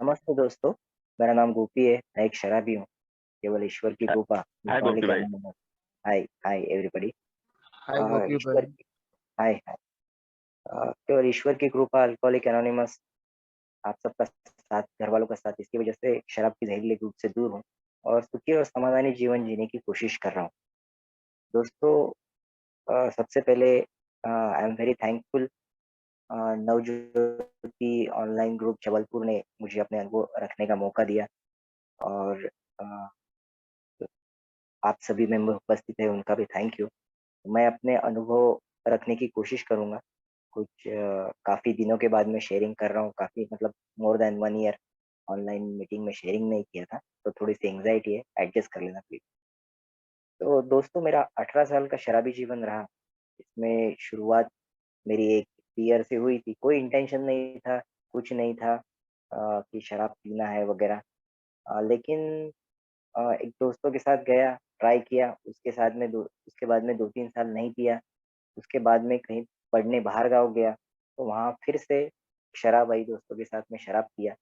नमस्ते दोस्तों, मेरा नाम गोपी है, मैं एक शराबी हूँ, केवल ईश्वर की हाय कृपा, हाय अल्कोहलिक गोपी भाई। एनोनिमस। हाय, हाय एवरीबॉडी। हाय गोपी ईश्वर भाई। की हाय, हाय। केवल ईश्वर की कृपा, अल्कोहलिक एनोनिमस, आप सबका साथ, घरवालों का साथ, इसकी वजह से शराब की जहरीली लत से दूर हूँ और सुखी और समाधानी जीवन जीने की कोशिश कर रहा हूँ। दोस्तों, सबसे पहले I am very thankful Navjyoti online group Jabalpur ने मुझे अपने अनुभव रखने का मौका दिया और अ, आप सभी मेंबर उपस्थित हैं, उनका भी थैंक यू। मैं अपने अनुभव रखने की कोशिश करूँगा। कुछ काफ़ी दिनों के बाद मैं शेयरिंग कर रहा हूँ, काफ़ी मतलब more than 1 year online meeting में शेयरिंग नहीं किया था, तो थोड़ी-सी एंग्ज़ायटी है, एडजस्ट कर लेना प्लीज़। तो दोस्तों, मेरा 18 साल का शराबी जीवन रहा। इसमें शुरुआत मेरी एक बियर से हुई थी, कोई इंटेंशन नहीं था, कुछ नहीं था कि शराब पीना है वग़ैरह। लेकिन एक दोस्तों के साथ गया, ट्राई किया, उसके बाद में 2-3 साल नहीं पिया। उसके बाद में कहीं पढ़ने बाहर गाँव गया, तो वहाँ फिर से शराब आई, दोस्तों के साथ में शराब पिया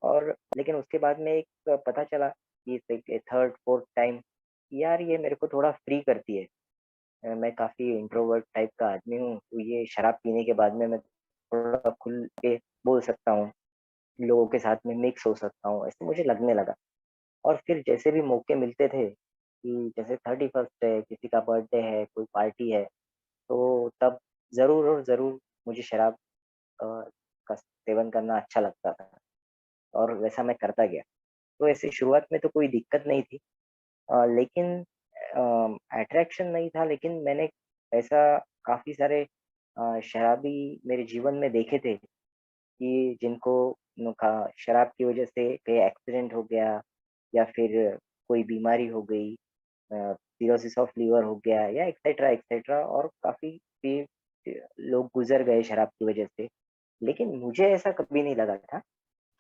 और लेकिन उसके बाद में एक पता चला कि थर्ड, फोर्थ टाइम यार ये मेरे को थोड़ा फ्री करती है। मैं काफ़ी इंट्रोवर्ट टाइप का आदमी हूँ, तो ये शराब पीने के बाद में मैं थोड़ा खुल के बोल सकता हूँ, लोगों के साथ में मिक्स हो सकता हूँ, ऐसे मुझे लगने लगा। और फिर जैसे भी मौके मिलते थे कि जैसे 31st है, किसी का बर्थडे है, कोई पार्टी है, तो तब ज़रूर और ज़रूर मुझे शराब अ, का सेवन करना अच्छा लगता था और वैसा मैं करता गया। तो ऐसे शुरुआत में तो कोई दिक्कत नहीं थी लेकिन अट्रैक्शन नहीं था लेकिन मैंने ऐसा काफ़ी सारे शराबी मेरे जीवन में देखे थे कि जिनको शराब की वज़ह से कहीं एक्सीडेंट हो गया या फिर कोई बीमारी हो गई सिरोसिस ऑफ लीवर हो गया या एक्सेट्रा एक्सेट्रा और काफ़ी भी लोग गुज़र गए शराब की वज़ह से। लेकिन मुझे ऐसा कभी नहीं लगा था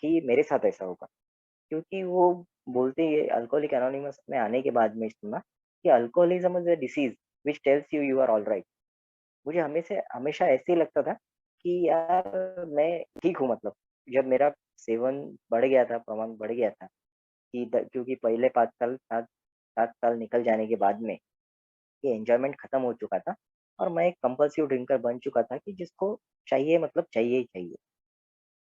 कि मेरे साथ ऐसा होगा क्योंकि वो बोलते ही है अल्कोहलिक एनोनिमस में आने के बाद में सुना कि alcoholism is a disease which tells you you are alright. मुझे हमेशा हमेशा ऐसे ही लगता था कि यार मैं ठीक हूँ मतलब। जब मेरा सेवन बढ़ गया था, प्रमाण बढ़ गया था क्योंकि पहले 5 साल 7 साल निकल जाने के बाद में ये एन्जॉयमेंट खत्म हो चुका था और मैं एक कंपल्सिव ड्रिंकर बन चुका था कि जिसको चाहिए मतलब चाहिए ही चाहिए।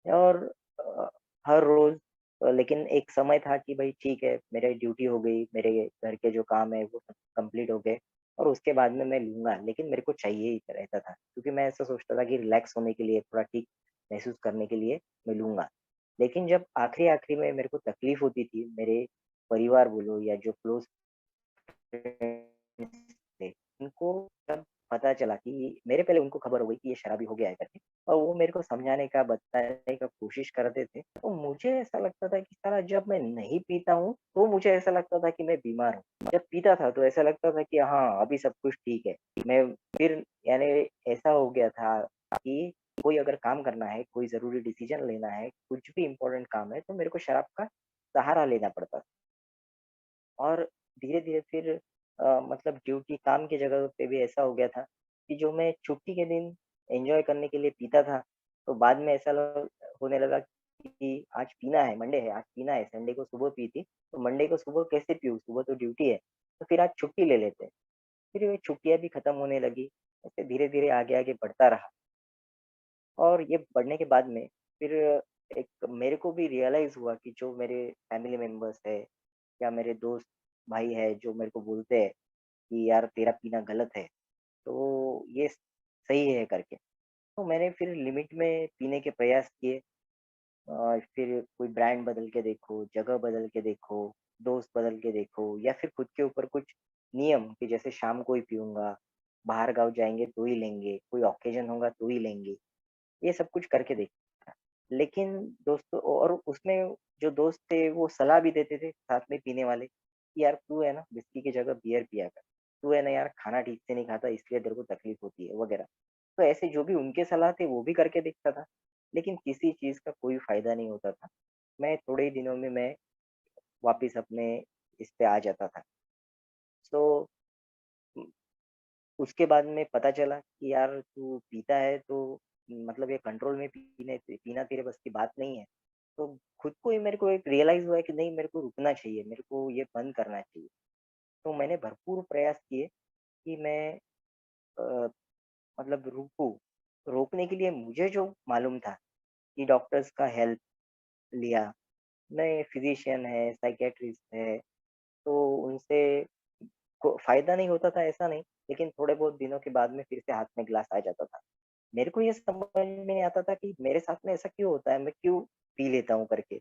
और अ, हर रोज़ लेकिन एक समय था कि भई ठीक है, मेरी ड्यूटी हो गई, मेरे घर के जो काम है वो सब कंप्लीट हो गए और उसके बाद में मैं लूँगा, लेकिन मेरे को चाहिए ही रहता था। क्योंकि मैं ऐसा सोचता था कि रिलैक्स होने के लिए, थोड़ा ठीक महसूस करने के लिए मैं लूँगा। लेकिन जब आखिरी-आखिरी में मेरे को तकलीफ़ होती थी, मेरे परिवार बोलो या जो क्लोज़ थे, उनको तब पता चला कि मेरे पहले उनको खबर हो गई कि ये शराबी हो गया है करके और वो मेरे को समझाने का, बताने का कोशिश करते थे। तो मुझे ऐसा लगता था कि साला जब मैं नहीं पीता हूँ, तो मुझे ऐसा लगता था कि मैं बीमार हूँ। जब पीता था तो ऐसा लगता था कि हाँ, अभी सब कुछ ठीक है। मैं फिर यानी ऐसा हो गया था कि कोई अगर काम करना है, कोई ज़रूरी डिसीज़न लेना है, कुछ भी इम्पोर्टेंट काम है, तो मेरे को शराब का सहारा लेना पड़ता था। और धीरे-धीरे फिर मतलब ड्यूटी काम की जगह पे भी ऐसा हो गया था कि जो मैं छुट्टी के दिन एन्जॉय करने के लिए पीता था, तो बाद में ऐसा होने लगा कि आज पीना है, मंडे है, आज पीना है, संडे को सुबह पी थी, तो मंडे को सुबह कैसे पीऊँ? सुबह तो ड्यूटी है, तो फिर आज छुट्टी ले लेते हैं। फिर ये छुट्टियाँ भी खत्म होने लगी, ऐसे धीरे-धीरे आगे-आगे बढ़ता रहा और ये बढ़ने के बाद में फिर एक मेरे को भी रियलाइज़ हुआ कि जो मेरे फैमिली मेंबर्स है या मेरे दोस्त भाई है जो मेरे को बोलते हैं कि यार तेरा पीना गलत है, तो ये सही है करके। तो मैंने फिर लिमिट में पीने के प्रयास किए फिर कोई ब्रांड बदल के देखो, जगह बदल के देखो, दोस्त बदल के देखो या फिर खुद के ऊपर कुछ नियम कि जैसे शाम को ही पीऊँगा, बाहर गाँव जाएँगे तो ही लेंगे, कोई ऑकेज़न होगा तो ही लेंगे, ये सब कुछ करके देखा। लेकिन दोस्तों और उसमें जो दोस्त थे वो सलाह भी देते थे साथ में पीने वाले, कि यार तू है ना व्हिस्की की जगह बियर पिया कर। तू है ना यार खाना ठीक से नहीं खाता इसलिए तेरे को तकलीफ होती है वगैरह। तो ऐसे जो भी उनके सलाह थे वो भी करके देखता था, लेकिन किसी चीज़ का कोई फ़ायदा नहीं होता था। मैं थोड़े ही दिनों में मैं वापिस अपने इस पे आ जाता था। सो उम, उसके बाद में पता चला कि यार तू पीता है तो मतलब ये कंट्रोल में पीना तेरे बस की बात नहीं है। तो खुद को ही मेरे को एक रियलाइज़ हुआ है कि नहीं मेरे को रुकना चाहिए, मेरे को ये बंद करना चाहिए। तो मैंने भरपूर प्रयास किए कि मैं अ, मतलब रुकूँ। रोकने के लिए मुझे जो मालूम था कि डॉक्टर्स का हेल्प लिया, मैं फिज़िशियन है, साइकियाट्रिस्ट है, तो उनसे को फ़ायदा नहीं होता था ऐसा नहीं, लेकिन थोड़े बहुत दिनों के बाद में फिर से हाथ में ग्लास आ जाता था। मेरे को ये समझ में नहीं आता था कि मेरे साथ में ऐसा क्यों होता है? मैं क्यों पी लेता हूँ करके।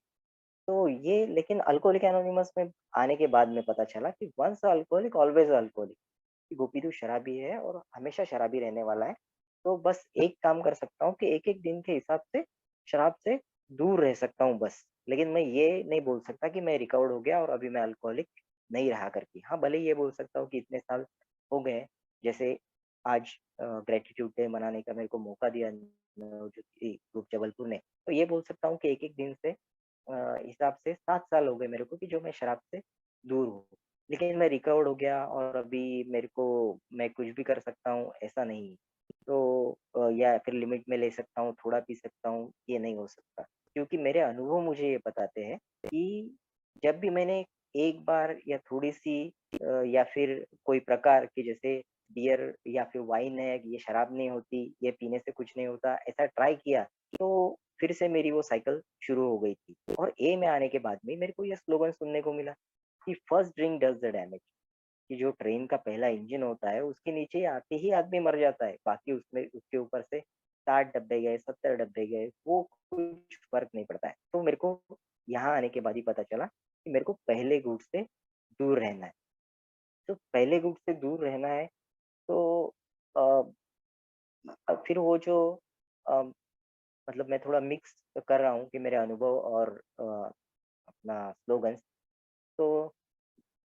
तो ये लेकिन अल्कोहलिक एनोनिमस में आने के बाद में पता चला कि ones a alcoholic always a alcoholic, कि गोपी तो शराबी है और हमेशा शराबी रहने वाला है। तो बस एक काम कर सकता हूँ कि एक-एक दिन के हिसाब से शराब से दूर रह सकता हूँ बस। लेकिन मैं ये नहीं बोल सकता कि मैं रिकवर्ड हो गया और अभी मैं अल्कोहलिक नहीं रहा करके। हाँ, भले ही ये बोल सकता हूँ कि इतने साल हो गए हैं, जैसे आज ग्रैटिट्यूड डे मनाने का मेरे को मौका दिया जो ग्रुप जबलपुर ने, तो ये बोल सकता हूँ कि एक-एक दिन से हिसाब से 7 साल हो गए मेरे को कि जो मैं शराब से दूर हूँ। लेकिन मैं रिकवर्ड हो गया और अभी मेरे को मैं कुछ भी कर सकता हूँ, ऐसा नहीं। तो या फिर लिमिट में ले सकता हूँ, थोड़ा पी सकता हूँ, ये नहीं हो सकता। क्योंकि मेरे अनुभव मुझे ये बताते हैं कि जब भी मैंने एक बार या थोड़ी-सी या फिर कोई प्रकार की जैसे बियर या फिर वाइन है, ये शराब नहीं होती, ये पीने से कुछ नहीं होता, ऐसा ट्राई किया, तो फिर से मेरी वो साइकिल शुरू हो गई थी। और ए में आने के बाद में मेरे को ये स्लोगन सुनने को मिला कि first drink does the damage, कि जो ट्रेन का पहला इंजन होता है उसके नीचे आते ही आदमी मर जाता है, बाकी उसमें उसके ऊपर से 60 डब्बे गए, 70 डब्बे गए, वो कुछ फ़र्क नहीं पड़ता है। तो मेरे को यहाँ आने के बाद ही पता चला कि मेरे को पहले गुट से दूर रहना है। तो पहले गुट से दूर रहना है तो अ, फिर वो जो अ, मतलब मैं थोड़ा मिक्स कर रहा हूँ कि मेरे अनुभव और अपना स्लोगन्स। तो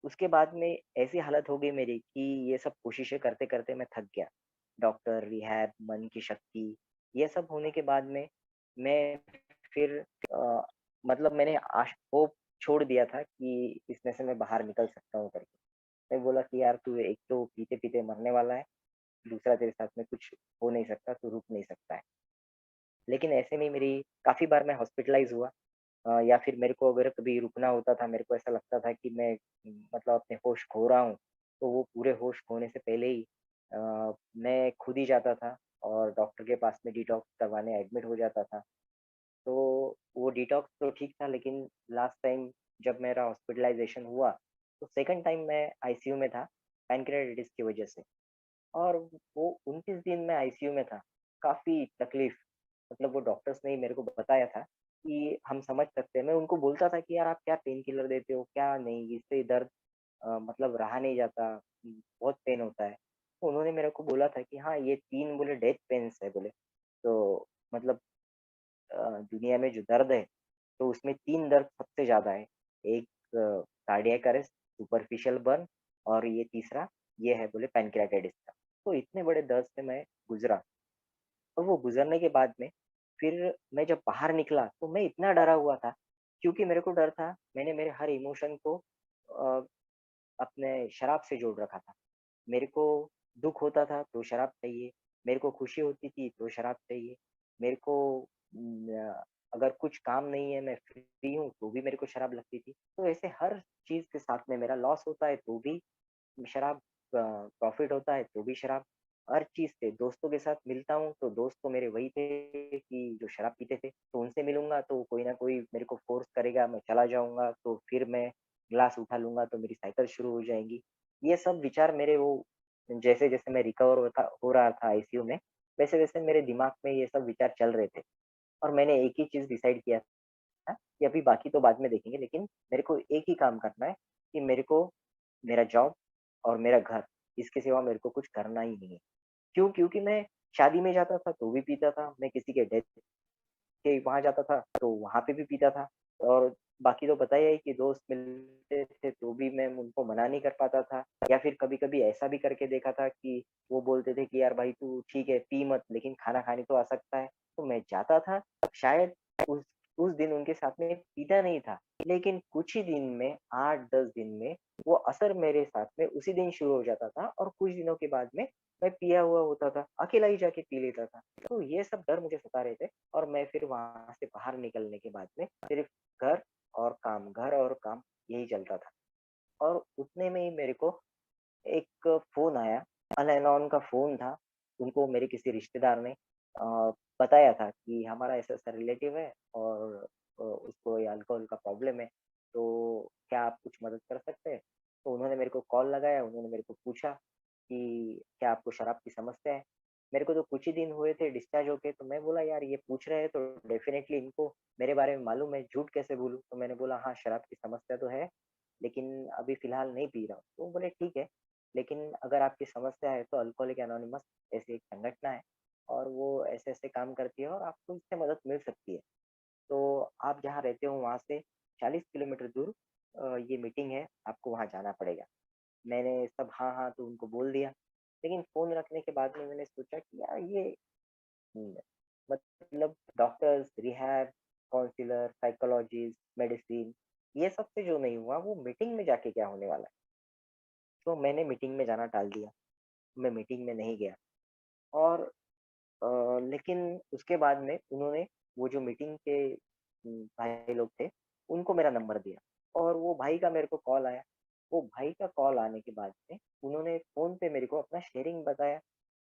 उसके बाद में ऐसी हालत हो गई मेरी कि ये सब कोशिशें करते-करते मैं थक गया। डॉक्टर, रिहैब, मन की शक्ति, ये सब होने के बाद में मैं फिर अ, मतलब मैंने होप छोड़ दिया था कि इसमें से मैं बाहर निकल सकता हूँ करके। मैं बोला कि यार तू एक तो पीते-पीते मरने वाला है, दूसरा तेरे साथ में कुछ हो नहीं सकता, तू रुक नहीं सकता है। लेकिन ऐसे में मेरी काफ़ी बार मैं हॉस्पिटलाइज़ हुआ। या फिर मेरे को अगर कभी रुकना होता था, मेरे को ऐसा लगता था कि मैं मतलब अपने होश खो रहा हूँ, तो वो पूरे होश खोने से पहले ही मैं खुद ही जाता था और डॉक्टर के पास में डिटॉक्स करवाने एडमिट हो जाता था। तो वो डिटॉक्स तो ठीक था लेकिन लास्ट टाइम जब मेरा हॉस्पिटलाइज़ेशन हुआ, तो सेकंड टाइम मैं आईसीयू में था, पैनक्रेयाटाइटिस की वजह से। और वो 29 दिन मैं आईसीयू में था। काफ़ी तकलीफ़, मतलब वो डॉक्टर्स ने ही मेरे को बताया था कि हम समझ सकते हैं। मैं उनको बोलता था कि यार आप क्या पेन किलर देते हो, क्या नहीं, इससे दर्द मतलब रहा नहीं जाता, बहुत पेन होता है। तो उन्होंने मेरे को बोला था कि हाँ, ये 3 बोले डेथ पेन्स है बोले। तो मतलब दुनिया में जो दर्द है, तो उसमें 3 दर्द सबसे ज़्यादा है। एक कार्डियक अरेस्ट, सुपरफिशियल बर्न और ये तीसरा ये है बोले पैनक्रेयाटाइटिस का। तो इतने बड़े दर्द से मैं गुज़रा और वो गुज़रने के बाद में फिर मैं जब बाहर निकला तो मैं इतना डरा हुआ था, क्योंकि मेरे को डर था मैंने मेरे हर इमोशन को अ, अपने शराब से जोड़ रखा था। मेरे को दुःख होता था तो शराब चाहिए, मेरे को खुशी होती थी तो शराब चाहिए, मेरे को अगर कुछ काम नहीं है मैं फ्री हूँ तो भी मेरे को शराब लगती थी। तो ऐसे हर चीज़ के साथ में मेरा लॉस होता है तो भी शराब, प्रॉफ़िट होता है तो भी शराब, हर चीज़ से दोस्तों के साथ मिलता हूँ तो दोस्त तो मेरे वही थे कि जो शराब पीते थे, तो उनसे मिलूँगा तो कोई न कोई मेरे को फ़ोर्स करेगा, मैं चला जाऊँगा तो फिर मैं ग्लास उठा लूँगा तो मेरी साइकिल शुरू हो जाएगी। ये सब विचार मेरे वो जैसे-जैसे मैं रिकवर हो रहा था आईसीयू में, वैसे-वैसे मेरे दिमाग में ये सब विचार चल रहे थे और मैंने एक ही चीज़ डिसाइड किया था कि अभी बाकी तो बाद में देखेंगे, लेकिन मेरे को एक ही काम करना है कि मेरे को मेरा जॉब और मेरा घर, इसके सिवा मेरे को कुछ करना ही नहीं है। क्यों? क्योंकि मैं शादी में जाता था तो भी पीता था, मैं किसी के डेथ के वहाँ जाता था तो वहाँ पे भी पीता था और बाकी तो पता ही है कि दोस्त मिलते थे तो भी मैं उनको मना नहीं कर पाता था, या फिर कभी-कभी ऐसा भी करके देखा था कि वो बोलते थे कि यार भाई तू ठीक है पी मत लेकिन खाना खाने तो आ सकता है। तो मैं जाता था, शायद उस उस दिन उनके साथ में पीता नहीं था, लेकिन कुछ ही दिन में 8-10 दिन में वो असर मेरे साथ में उसी दिन शुरू हो जाता था और कुछ दिनों के बाद में मैं पिया हुआ होता था, अकेला ही जाके पी लेता था। तो ये सब डर मुझे सता रहे थे और मैं फिर वहाँ से बाहर निकलने के बाद में सिर्फ़ घर और काम यही चलता था। और उतने में ही मेरे को एक फ़ोन आया, अनअनोन का फ़ोन था। उनको मेरे किसी रिश्तेदार ने बताया था कि हमारा ऐसा-ऐसा रिलेटिव है और उसको ये अल्कोहल का प्रॉब्लम है, तो क्या आप कुछ मदद कर सकते हैं? तो उन्होंने मेरे को कॉल लगाया, उन्होंने मेरे को पूछा कि क्या आपको शराब की समस्या है? मेरे को तो कुछ ही दिन हुए थे डिस्चार्ज होके, तो मैं बोला यार ये पूछ रहे हैं तो डेफ़िनेटली इनको मेरे बारे में मालूम है, झूठ कैसे बोलूँ? तो मैंने बोला हाँ, शराब की समस्या तो है, लेकिन अभी फ़िलहाल नहीं पी रहा हूँ। तो वो बोले ठीक है, लेकिन अगर आपकी समस्या है तो अल्कोहलिक एनोनिमस ऐसी एक संगठन है और वो ऐसे-ऐसे काम करती है और आपको इससे मदद मिल सकती है। तो आप जहाँ रहते हो वहाँ से 40 किलोमीटर दूर ये मीटिंग है, आपको वहाँ जाना पड़ेगा। मैंने सब हाँ तो उनको बोल दिया। लेकिन फ़ोन रखने के बाद में मैंने सोचा कि यार ये हुँ, मतलब doctors, rehab, counsellor, psychologist, medicine ये सब से जो नहीं हुआ वो मीटिंग में जाके क्या होने वाला है? तो मैंने मीटिंग में जाना टाल दिया। मैं मीटिंग में नहीं गया और लेकिन उसके बाद में उन्होंने वो जो मीटिंग के भाई लोग थे, उनको मेरा नंबर दिया और वो भाई का मेरे को कॉल आया। वो भाई का कॉल आने के बाद में उन्होंने फ़ोन पे मेरे को अपना शेयरिंग बताया,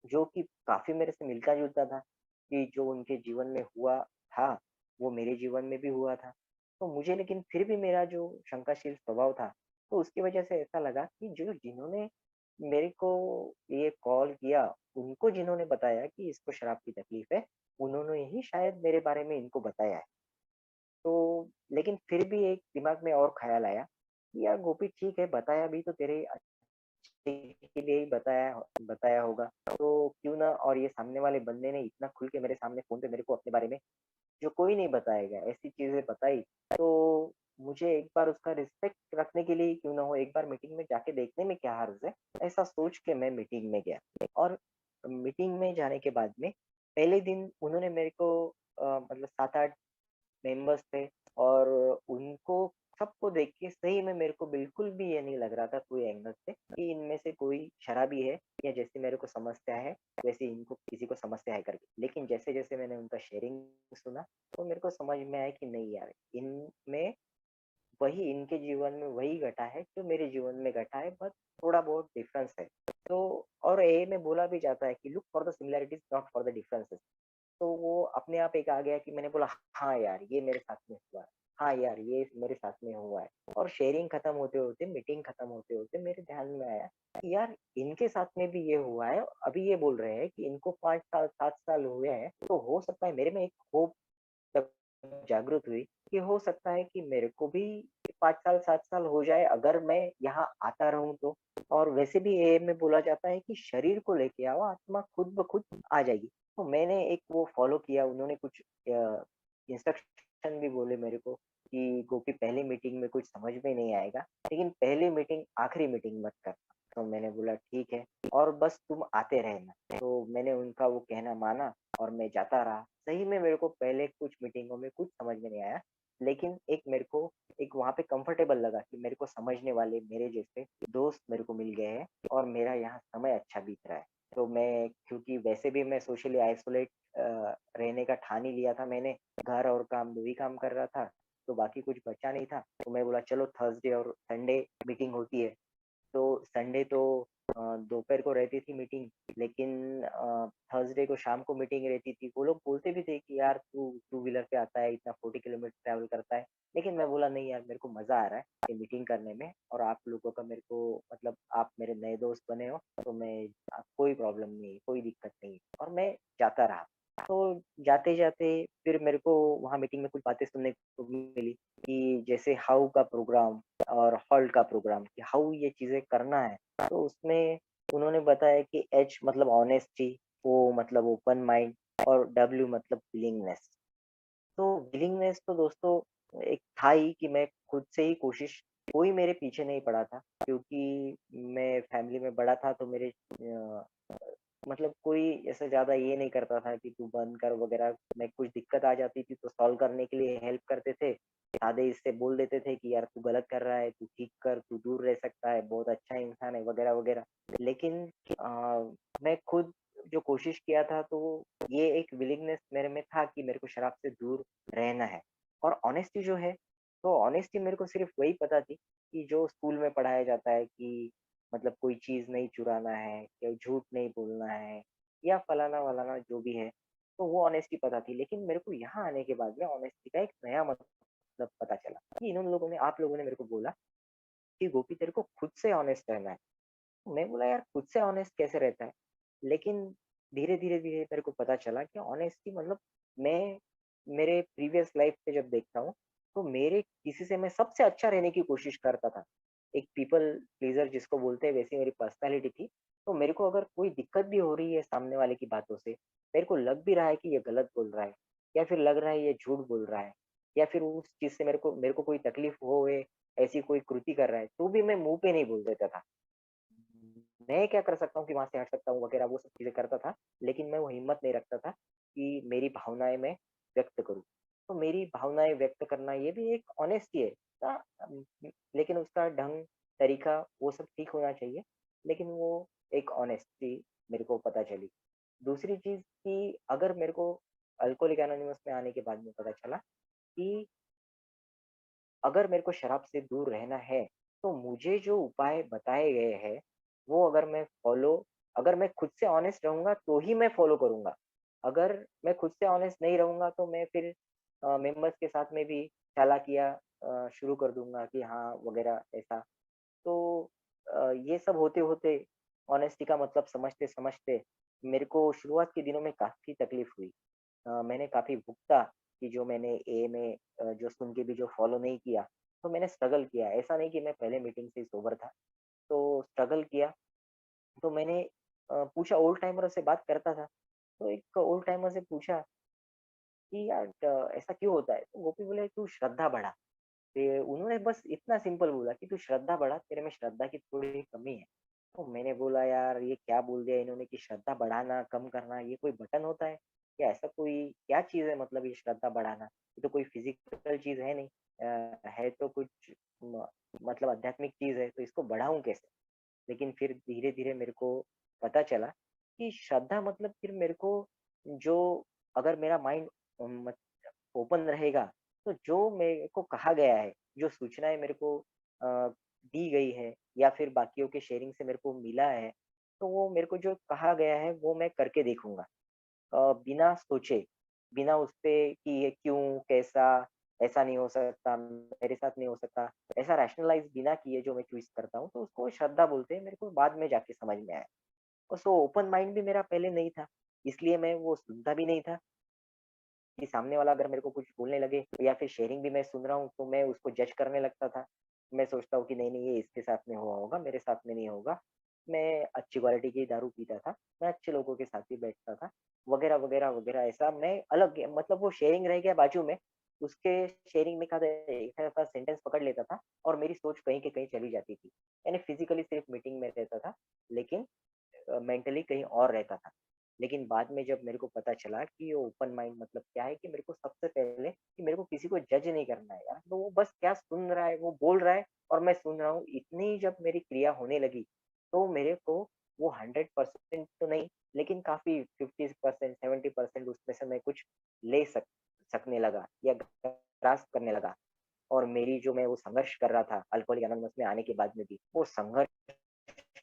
जो कि काफ़ी मेरे से मिलता-जुलता था, कि जो उनके जीवन में हुआ था, वो मेरे जीवन में भी हुआ था। तो मुझे लेकिन फिर भी मेरा जो शंकाशील स्वभाव था, तो उसकी वजह से ऐसा लगा कि जो जिन्होंने मेरे को ये कॉल किया, उनको जिन्होंने बताया कि इसको शराब की तकलीफ़ है, उन्होंने ही शायद मेरे बारे में इनको बताया है। तो लेकिन फिर भी एक दिमाग में और ख़्याल आया कि यार गोपी ठीक है, बताया भी तो तेरे के लिए ही बताया होगा, तो क्यों ना और ये सामने वाले बंदे ने इतना खुल के मेरे सामने फ़ोन पे मेरे को अपने बारे में जो कोई नहीं बताएगा, ऐसी चीज़ें बताई, तो मुझे एक बार उसका रिस्पेक्ट रखने के लिए ही क्यों ना हो, एक बार मीटिंग में जाके देखने में क्या हर्ज़ है, ऐसा सोच के मैं मीटिंग में गया। और मीटिंग में जाने के बाद में पहले दिन उन्होंने मेरे को मतलब 7-8 मेंबर्स थे और उनको सबको देख के सही में मेरे को बिल्कुल भी ये नहीं लग रहा था कोई एंगल से कि इनमें से कोई शराबी है या जैसे मेरे को समस्या है वैसे इनको किसी को समस्या है करके। लेकिन जैसे-जैसे मैंने उनका शेयरिंग सुना तो मेरे को समझ में आया कि नहीं यार, इनमें वही इनके जीवन में वही घटा है जो मेरे जीवन में घटा है, बस थोड़ा बहुत डिफरेंस है। तो और ये में बोला भी जाता है कि look for the similarities not for the differences. तो वो अपने आप एक आ गया कि मैंने बोला हाँ यार, ये मेरे साथ में हुआ है। हाँ यार, ये मेरे साथ में हुआ है। और शेयरिंग खत्म होते-होते, मीटिंग खत्म होते-होते मेरे ध्यान में आया कि यार इनके साथ में भी ये हुआ है। अभी ये बोल रहे हैं कि इनको 5 साल, 7 साल हुए हैं, तो हो सकता है मेरे में एक होप तब जागृत हुई कि हो सकता है कि मेरे को भी 5 साल, 7 साल हो जाए अगर मैं यहाँ आता रहूँ तो। और वैसे भी एए में बोला जाता है कि शरीर को लेके आओ, आत्मा खुद ब खुद आ जाएगी। तो मैंने एक वो फ़ॉलो किया, उन्होंने कुछ इंस्ट्रक्शन भी बोले मेरे को कि गोपी पहली मीटिंग में कुछ समझ में नहीं आएगा, लेकिन पहली मीटिंग आखिरी मीटिंग मत करना। तो मैंने बोला ठीक है और बस तुम आते रहना। तो मैंने उनका वो कहना माना और मैं जाता रहा। सही में मेरे को पहले कुछ मीटिंगों में कुछ समझ में नहीं आया, लेकिन एक मेरे को एक वहाँ पे कंफर्टेबल लगा कि मेरे को समझने वाले मेरे जैसे दोस्त मेरे को मिल गए हैं और मेरा यहाँ समय अच्छा बीत रहा है। तो मैं क्योंकि वैसे भी मैं सोशली आइसोलेट रहने का ठान ही लिया था मैंने, घर और काम 2 ही काम कर रहा था, तो बाकी कुछ बचा नहीं था। तो मैं बोला चलो थर्सडे और संडे मीटिंग होती है। तो संडे तो दोपहर को रहती थी मीटिंग, लेकिन थर्सडे को शाम को मीटिंग रहती थी। वो लोग बोलते भी थे कि यार तू टू व्हीलर पे आता है, इतना 40 किलोमीटर ट्रैवल करता है। लेकिन मैं बोला नहीं यार, मेरे को मज़ा आ रहा है ये मीटिंग करने में और आप लोगों का मेरे को मतलब आप मेरे नए दोस्त बने हो, तो मैं कोई प्रॉब्लम नहीं है, कोई दिक्कत नहीं है और मैं जाता रहा। तो जाते-जाते फिर मेरे को वहाँ मीटिंग में कुछ बातें सुनने को मिली कि जैसे हाउ का प्रोग्राम और हॉल्ट का प्रोग्राम कि हाउ ये चीज़ें करना है। तो उसमें उन्होंने बताया कि एच मतलब ऑनेस्टी, ओ मतलब ओपन माइंड और डब्ल्यू मतलब विलिंगनेस। तो विलिंगनेस तो दोस्तों एक था ही कि मैं खुद से ही कोशिश कोई मेरे पीछे नहीं पड़ा था क्योंकि मैं फैमिली में बड़ा था तो मेरे मतलब कोई ऐसा ज़्यादा ये नहीं करता था कि तू बंद कर वगैरह। मैं कुछ दिक्कत आ जाती थी तो सॉल्व करने के लिए हेल्प करते थे। सादे इससे बोल देते थे कि यार तू गलत कर रहा है, तू ठीक कर, तू दूर रह सकता है, बहुत अच्छा इंसान है वगैरह-वगैरह। लेकिन मैं खुद जो कोशिश किया था तो ये एक विलिंगनेस मेरे में था कि मेरे को शराब से दूर रहना है। और ऑनेस्टी जो है, तो ऑनेस्टी मेरे को सिर्फ़ वही पता थी कि जो स्कूल में पढ़ाया जाता है कि मतलब कोई चीज़ नहीं चुराना है या झूठ नहीं बोलना है या फलाना-वलाना जो भी है, तो वो ऑनेस्टी पता थी। लेकिन मेरे को यहाँ आने के बाद में ऑनेस्टी का एक नया मतलब पता चला कि इन लोगों ने आप लोगों ने मेरे को बोला कि गोपी तेरे को खुद से ऑनेस्ट रहना है। मैं बोला यार खुद से ऑनेस्ट कैसे रहता है? लेकिन धीरे-धीरे मेरे को पता चला कि ऑनेस्टी मतलब मैं मेरे प्रीवियस लाइफ पे जब देखता हूँ, तो मेरे किसी से मैं सबसे अच्छा रहने की कोशिश करता था। एक पीपल प्लीज़र जिसको बोलते हैं वैसी मेरी पर्सनैलिटी थी। तो मेरे को अगर कोई दिक्कत भी हो रही है सामने वाले की बातों से, मेरे को लग भी रहा है कि ये गलत बोल रहा है या फिर लग रहा है ये झूठ बोल रहा है या फिर उस चीज़ से मेरे को कोई तकलीफ होए, ऐसी कोई कृति कर रहा है, तो भी मैं मुँह पे नहीं बोल देता था। मैं क्या कर सकता हूँ कि वहाँ से हट सकता हूँ वगैरह वो सब चीज़ें करता था, लेकिन मैं वो हिम्मत नहीं रखता था कि मेरी भावनाएँ मैं व्यक्त करूँ। तो मेरी भावनाएँ व्यक्त करना ये भी एक ऑनेस्टी है। लेकिन उसका ढंग, तरीका वो सब ठीक होना चाहिए, लेकिन वो एक ऑनेस्टी मेरे को पता चली। दूसरी चीज़ कि अगर मेरे को अल्कोहलिक एनोनिमस में आने के बाद में पता चला कि अगर मेरे को शराब से दूर रहना है, तो मुझे जो उपाय बताए गए हैं, वो अगर मैं खुद से ऑनेस्ट रहूँगा, तो ही मैं फ़ॉलो करूँगा। अगर मैं खुद से ऑनेस्ट नहीं रहूँगा, तो मैं फिर मेंबर्स के साथ में भी चालाकियाँ शुरू कर दूँगा कि हाँ, वगैरह ऐसा। तो ये सब होते-होते ऑनेस्टी का मतलब समझते-समझते मेरे को शुरुआत के दिनों में काफ़ी तकलीफ़ हुई। मैंने काफ़ी भुगता कि जो मैंने ए में जो सुन के भी जो फ़ॉलो नहीं किया, तो मैंने स्ट्रगल किया। ऐसा नहीं कि मैं पहले मीटिंग से ही सोबर था, तो स्ट्रगल किया। तो मैंने पूछा ओल्ड टाइमर से बात करता था, तो एक ओल्ड टाइमर से पूछा कि यार ऐसा क्यों होता है? तो वो भी बोले तू श्रद्धा बढ़ा। उन्होंने बस इतना सिंपल बोला कि तू श्रद्धा बढ़ा, तेरे में श्रद्धा की थोड़ी कमी है। तो मैंने बोला यार ये क्या बोल दिया इन्होंने कि श्रद्धा बढ़ाना, कम करना ये कोई बटन होता है? या ऐसा कोई क्या चीज़ है मतलब ये श्रद्धा बढ़ाना? ये तो कोई फिज़िकल चीज़ है नहीं। है तो कुछ म मतलब आध्यात्मिक चीज़ है, तो इसको बढ़ाऊँ कैसे? लेकिन फिर धीरे-धीरे मेरे को पता चला कि श्रद्धा मतलब फिर मेरे को जो अगर मेरा माइंड मत ओपन रहेगा, तो जो मेरे को कहा गया है, जो सूचनाएँ मेरे को दी गई है या फिर बाकियों के शेयरिंग से मेरे को मिला है, तो वो मेरे को जो कहा गया है, वो मैं करके देखूँगा। बिना सोचे, बिना उसपे कि ये क्यों, कैसा, ऐसा नहीं हो सकता, मेरे साथ नहीं हो सकता, ऐसा रैशनलाइज़ बिना किए जो मैं चॉइस करता हूँ, तो उसको श्रद्धा बोलते हैं, मेरे को बाद में जाके समझ में आया। और सो ओपन माइंड भी मेरा पहले नहीं था, इसलिए मैं वो सुनता भी नहीं था कि सामने वाला अगर मेरे को कुछ बोलने लगे या फिर शेयरिंग भी मैं सुन रहा हूँ, तो मैं उसको जज करने लगता था। मैं सोचता हूँ कि नहीं-नहीं ये इसके साथ में हुआ होगा, मेरे साथ में नहीं होगा। मैं अच्छी क्वालिटी की दारू पीता था, मैं अच्छे लोगों के साथ ही बैठता था, वगैरह-वगैरह ऐसा मैं अलग मतलब वो शेयरिंग रह गया बाजू में, उसके शेयरिंग में एक आधा सेंटेंस पकड़ लेता था और मेरी सोच कहीं के कहीं चली जाती थी। यानी फिज़िकली सिर्फ़ मीटिंग में रहता था, लेकिन मेंटली कहीं और रहता था। लेकिन बाद में जब मेरे को पता चला कि ये ओपन माइंड मतलब क्या है कि मेरे को सबसे पहले कि मेरे को किसी को जज नहीं करना है यार, तो वो बस क्या सुन रहा है, वो बोल रहा है और मैं सुन रहा हूँ, इतनी जब मेरी क्रिया होने लगी, तो मेरे को वो 100% तो नहीं, लेकिन काफ़ी 50% 70% उसमें से मैं कुछ ले सकने लगा या ग्रास्प करने लगा। और मेरी जो मैं वो संघर्ष कर रहा था अल्कोहलिक एनोनिमस में आने के बाद में भी, वो संघर्ष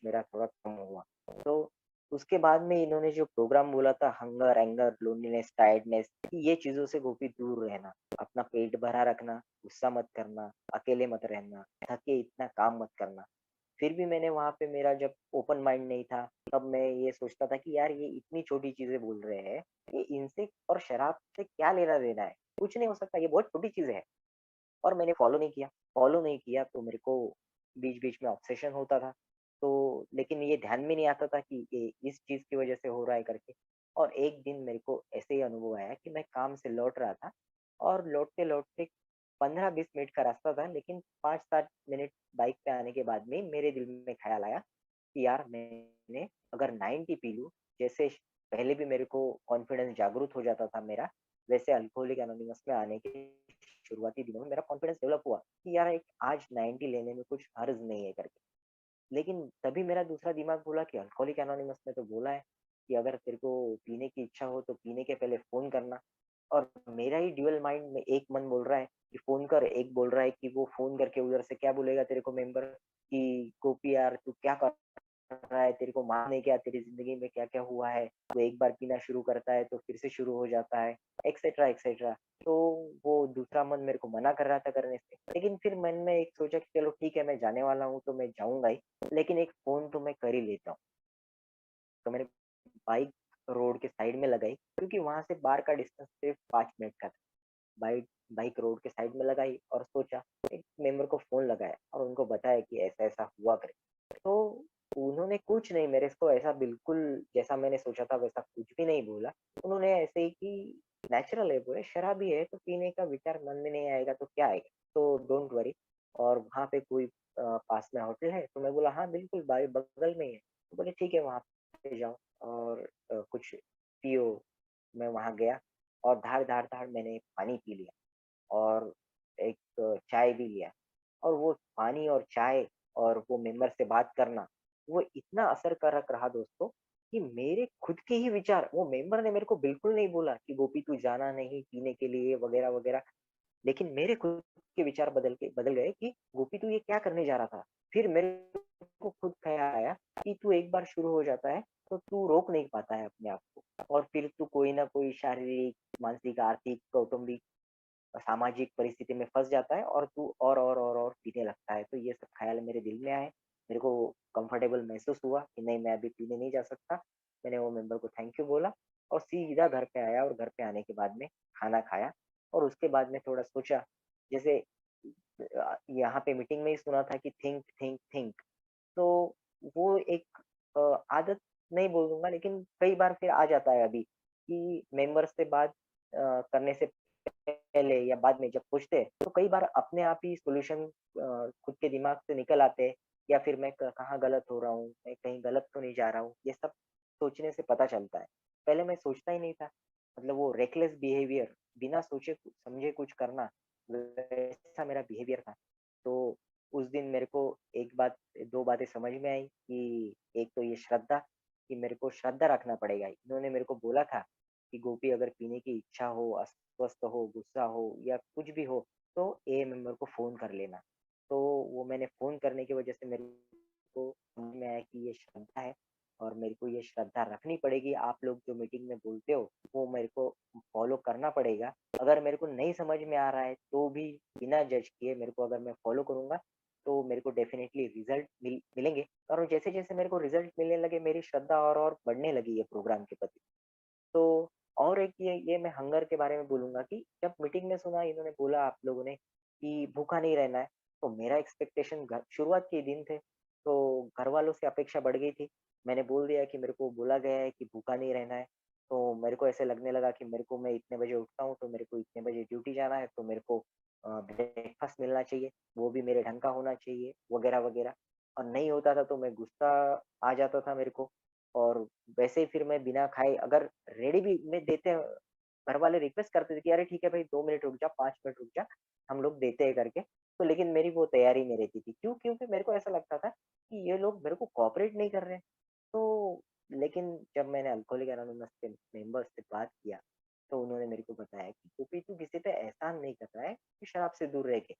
मेरा थोड़ा कम हुआ। तो उसके बाद में इन्होंने जो प्रोग्राम बोला था हंगर, एंगर, लोनलीनेस, टायर्डनेस ये चीज़ों से गोपी दूर रहना, अपना पेट भरा रखना, गुस्सा मत करना, अकेले मत रहना, थक के इतना काम मत करना। फिर भी मैंने वहाँ पे मेरा जब ओपन माइंड नहीं था, तब मैं ये सोचता था कि यार ये इतनी छोटी चीज़ें बोल रहे हैं, ये इनसे और शराब से क्या लेना-देना है? कुछ नहीं हो सकता, ये बहुत छोटी चीज़ें हैं। और मैंने फॉलो नहीं किया तो मेरे को बीच-बीच में ऑब्सेशन होता था। तो लेकिन ये ध्यान में नहीं आता था कि ये इस चीज़ की वज़ह से हो रहा है करके। और एक दिन मेरे को ऐसे ही अनुभव आया कि मैं काम से लौट रहा था और लौटते-लौटते 15-20 मिनट का रास्ता था लेकिन 5-7 मिनट बाइक पे आने के बाद में मेरे दिल में ख़्याल आया कि यार मैंने अगर 90 पी लूँ, जैसे पहले भी मेरे को कॉन्फिडेंस जागरूक हो जाता था मेरा, वैसे अल्कोहलिक एनोनिमस में आने के शुरुआती दिनों में मेरा कॉन्फिडेंस डेवलप हुआ कि यार एक आज 90 लेने में कुछ हर्ज नहीं है करके। लेकिन तभी मेरा दूसरा दिमाग बोला कि अल्कोहलिक एनोनिमस ने तो बोला है कि अगर तेरे को पीने की इच्छा हो तो पीने के पहले फ़ोन करना। और मेरा ही ड्यूअल माइंड में एक मन बोल रहा है कि फ़ोन कर, एक बोल रहा है कि वो फ़ोन करके उधर से क्या बोलेगा तेरे को मेंबर कि गोपी यार तू क्या कर रहा है? तेरे को मालूम है क्या तेरी ज़िंदगी में क्या-क्या हुआ है? तू एक बार पीना शुरू करता है तो फिर से शुरू हो जाता है, एक्सेट्रा, एक्सेट्रा। तो वो दूसरा मन मेरे को मना कर रहा था करने से। लेकिन फिर मन में एक सोचा कि चलो ठीक है मैं जाने वाला हूँ तो मैं जाऊँगा ही, लेकिन एक फ़ोन तो मैं कर ही लेता हूँ। तो मैंने बाइक रोड के साइड में लगाई क्योंकि वहाँ से बार का डिस्टेंस सिर्फ 5 मिनट का था। बाइक बाइक रोड के साइड में लगाई और सोचा एक मेंबर को फ़ोन लगाया और उनको बताया कि ऐसा-ऐसा हुआ करके। तो उन्होंने कुछ नहीं मेरे को ऐसा बिल्कुल जैसा मैंने सोचा था वैसा कुछ भी नहीं बोला। उन्होंने ऐसे ही कि नेचुरल है बोले, शराबी है तो पीने का विचार मन में नहीं आएगा तो क्या आएगा? तो डोंट वरी। और वहाँ पे कोई पास में होटल है? तो मैं बोला हाँ बिल्कुल भाई बगल में ही है। तो बोले ठीक है वहाँ पे जाओ और कुछ पियो। मैं वहाँ गया और धार-धार-धार मैंने पानी पी लिया और एक चाय भी लिया और वो पानी और चाय और वो मेंबर से बात करना, वो इतना असर कारक रहा दोस्तों कि मेरे खुद के ही विचार वो मेंबर ने मेरे को बिल्कुल नहीं बोला कि गोपी तू जाना नहीं पीने के लिए वगैरह-वगैरह। लेकिन मेरे खुद के विचार बदल गए कि गोपी तू ये क्या करने जा रहा था? फिर मेरे को खुद ख़्याल आया कि तू एक बार शुरू हो जाता है, तो तू रोक नहीं पाता है अपने आप को और फिर तू कोई न कोई शारीरिक, मानसिक, आर्थिक, कौटुंबिक, सामाजिक परिस्थिति में फँस जाता है और तू और पीने लगता है। तो ये सब ख़्याल मेरे दिल में आए। मेरे को कंफर्टेबल महसूस हुआ कि नहीं मैं अभी पीने नहीं जा सकता। मैंने वो मेंबर को थैंक यू बोला और सीधा घर पे आया और घर पे आने के बाद में खाना खाया और उसके बाद में थोड़ा सोचा जैसे यहाँ पे मीटिंग में ही सुना था कि थिंक, थिंक, थिंक। तो वो एक आदत नहीं बोलूँगा लेकिन कई बार फिर आ जाता है अभी कि मेंबर से बात करने से पहले या बाद में जब पूछते हैं, तो कई बार अपने आप ही सॉल्यूशन खुद के दिमाग से निकल आते हैं या फिर मैं कहाँ गलत हो रहा हूँ, मैं कहीं गलत तो नहीं जा रहा हूँ, ये सब सोचने से पता चलता है। पहले मैं सोचता ही नहीं था, मतलब वो रेकलेस बिहेवियर बिना सोचे समझे कुछ करना, वैसा मेरा बिहेवियर था। तो उस दिन मेरे को एक बात 2 बातें समझ में आई कि एक तो ये श्रद्धा, कि मेरे को श्रद्धा रखना पड़ेगा। इन्होंने मेरे को बोला था कि गोपी अगर पीने की इच्छा हो, अस्वस्थ हो, गुस्सा हो या कुछ भी हो, तो ए मेंबर को फ़ोन कर लेना। तो वो मैंने फ़ोन करने की वजह से मेरे को समझ में आया कि ये श्रद्धा है और मेरे को ये श्रद्धा रखनी पड़ेगी। आप लोग जो मीटिंग में बोलते हो, वो मेरे को फ़ॉलो करना पड़ेगा। अगर मेरे को नहीं समझ में आ रहा है, तो भी बिना जज किए मेरे को अगर मैं फ़ॉलो करूँगा, तो मेरे को डेफ़िनेटली रिज़ल्ट मिलेंगे और जैसे-जैसे मेरे को रिज़ल्ट मिलने लगे, मेरी श्रद्धा और बढ़ने लगी ये प्रोग्राम के प्रति। तो और एक ये मैं हंगर के बारे में बोलूँगा कि जब मीटिंग में सुना इन्होंने बोला आप लोगों ने कि भूखा नहीं रहना है, तो मेरा एक्सपेक्टेशन घ शुरुआत के दिन थे, तो घरवालों से अपेक्षा बढ़ गई थी। मैंने बोल दिया कि मेरे को बोला गया है कि भूखा नहीं रहना है, तो मेरे को ऐसे लगने लगा कि मेरे को मैं इतने बजे उठता हूँ, तो मेरे को इतने बजे ड्यूटी जाना है, तो मेरे को ब्रेकफ़ास्ट मिलना चाहिए, वो भी मेरे ढंग का होना चाहिए, वगैरह-वगैरह। और नहीं होता था तो मैं गुस्सा आ जाता था मेरे को और वैसे ही फिर मैं बिना खाए अगर रेडी भी में देते घर वाले रिक्वेस्ट करते थे कि अरे ठीक है भाई 2 मिनट रुक जा, 5 मिनट रुक जा, हम लोग देते हैं करके। तो लेकिन मेरी वो तैयारी नहीं रहती थी। क्यों? क्योंकि मेरे को ऐसा लगता था कि ये लोग मेरे को कोऑपरेट नहीं कर रहे हैं। तो लेकिन जब मैंने अल्कोहलिक एनोनिमस के मेंबर्स से बात किया, तो उन्होंने मेरे को बताया कि गोपी तू किसी पे एहसान नहीं कर रहा है, तू शराब से दूर रह के।